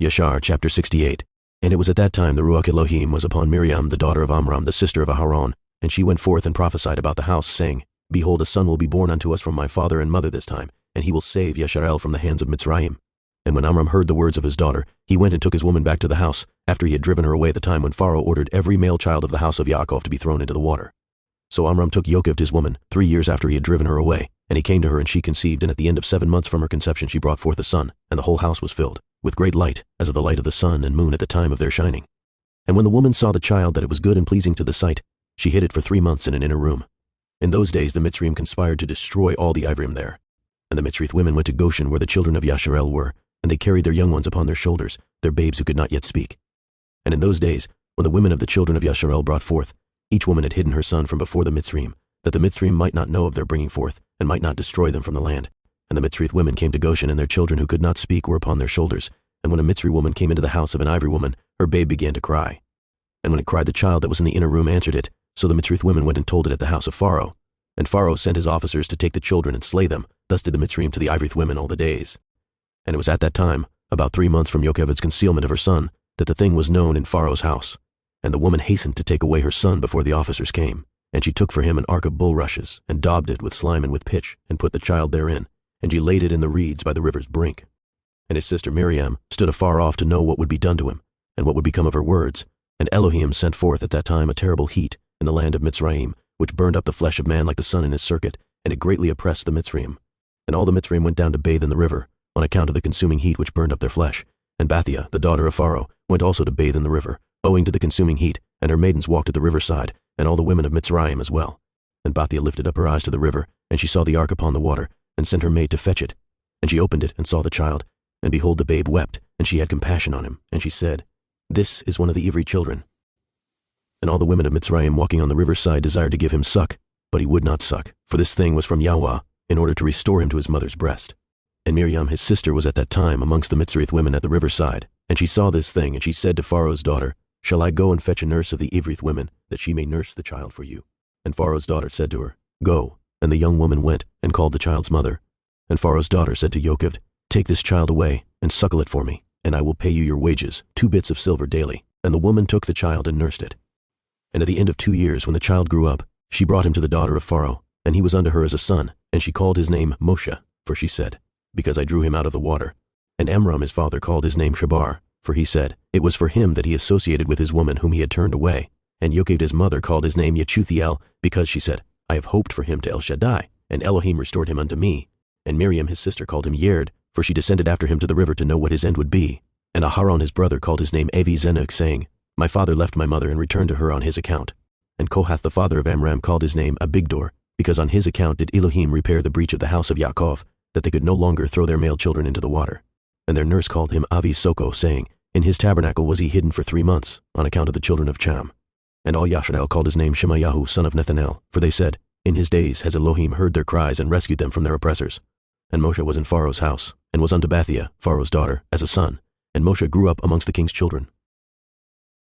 Yashar chapter 68. And it was at that time the Ruach Elohim was upon Miriam the daughter of Amram the sister of Aharon, and she went forth and prophesied about the house, saying, Behold, a son will be born unto us from my father and mother this time, and he will save Yasharel from the hands of Mitzrayim. And when Amram heard the words of his daughter, he went and took his woman back to the house, after he had driven her away the time when Pharaoh ordered every male child of the house of Yaakov to be thrown into the water. So Amram took Yocheved his woman, 3 years after he had driven her away, and he came to her, and she conceived, and at the end of 7 months from her conception she brought forth a son, and the whole house was filled with great light, as of the light of the sun and moon at the time of their shining. And when the woman saw the child that it was good and pleasing to the sight, she hid it for 3 months in an inner room. In those days the Mitzrayim conspired to destroy all the Ivrim there. And the Mitzrayim women went to Goshen, where the children of Yasharel were, and they carried their young ones upon their shoulders, their babes who could not yet speak. And in those days, when the women of the children of Yasharel brought forth, each woman had hidden her son from before the Mitzrayim, that the Mitzrayim might not know of their bringing forth, and might not destroy them from the land. And the Mitzrayim women came to Goshen, and their children who could not speak were upon their shoulders. And when a Mitzrayim woman came into the house of an Ivri woman, her babe began to cry. And when it cried, the child that was in the inner room answered it. So the Mitzrayim women went and told it at the house of Pharaoh. And Pharaoh sent his officers to take the children and slay them. Thus did the Mitzrayim to the Ivrith women all the days. And it was at that time, about 3 months from Yocheved's concealment of her son, that the thing was known in Pharaoh's house. And the woman hastened to take away her son before the officers came. And she took for him an ark of bulrushes, and daubed it with slime and with pitch, and put the child therein, and she laid it in the reeds by the river's brink. And his sister Miriam stood afar off to know what would be done to him, and what would become of her words. And Elohim sent forth at that time a terrible heat in the land of Mitzrayim, which burned up the flesh of man like the sun in his circuit, and it greatly oppressed the Mitzrayim. And all the Mitzrayim went down to bathe in the river, on account of the consuming heat which burned up their flesh. And Bathia, the daughter of Pharaoh, went also to bathe in the river, owing to the consuming heat, and her maidens walked at the riverside, and all the women of Mitzrayim as well. And Bathia lifted up her eyes to the river, and she saw the ark upon the water, and sent her maid to fetch it. And she opened it, and saw the child, and behold, the babe wept, and she had compassion on him, and she said, This is one of the Ivri children. And all the women of Mitzrayim walking on the riverside desired to give him suck, but he would not suck, for this thing was from Yahweh, in order to restore him to his mother's breast. And Miriam his sister was at that time amongst the Mitzrayim women at the riverside, and she saw this thing, and she said to Pharaoh's daughter, Shall I go and fetch a nurse of the Ivrith women, that she may nurse the child for you? And Pharaoh's daughter said to her, Go. And the young woman went, and called the child's mother. And Pharaoh's daughter said to Yocheved, Take this child away, and suckle it for me, and I will pay you your wages, 2 bits of silver daily. And the woman took the child and nursed it. And at the end of 2 years, when the child grew up, she brought him to the daughter of Pharaoh, and he was unto her as a son, and she called his name Moshe, for she said, Because I drew him out of the water. And Amram his father called his name Shabar, for he said, It was for him that he associated with his woman whom he had turned away. And Yocheved his mother called his name Yechuthiel, because she said, I have hoped for him to El Shaddai, and Elohim restored him unto me. And Miriam his sister called him Yerd, for she descended after him to the river to know what his end would be. And Aharon his brother called his name Avi Zenuk, saying, My father left my mother and returned to her on his account. And Kohath the father of Amram called his name Abigdor, because on his account did Elohim repair the breach of the house of Yaakov, that they could no longer throw their male children into the water. And their nurse called him Avi Soko, saying, In his tabernacle was he hidden for 3 months, on account of the children of Cham. And all Yasharel called his name Shemayahu, son of Nethanel, for they said, In his days has Elohim heard their cries and rescued them from their oppressors. And Moshe was in Pharaoh's house, and was unto Bathia, Pharaoh's daughter, as a son. And Moshe grew up amongst the king's children.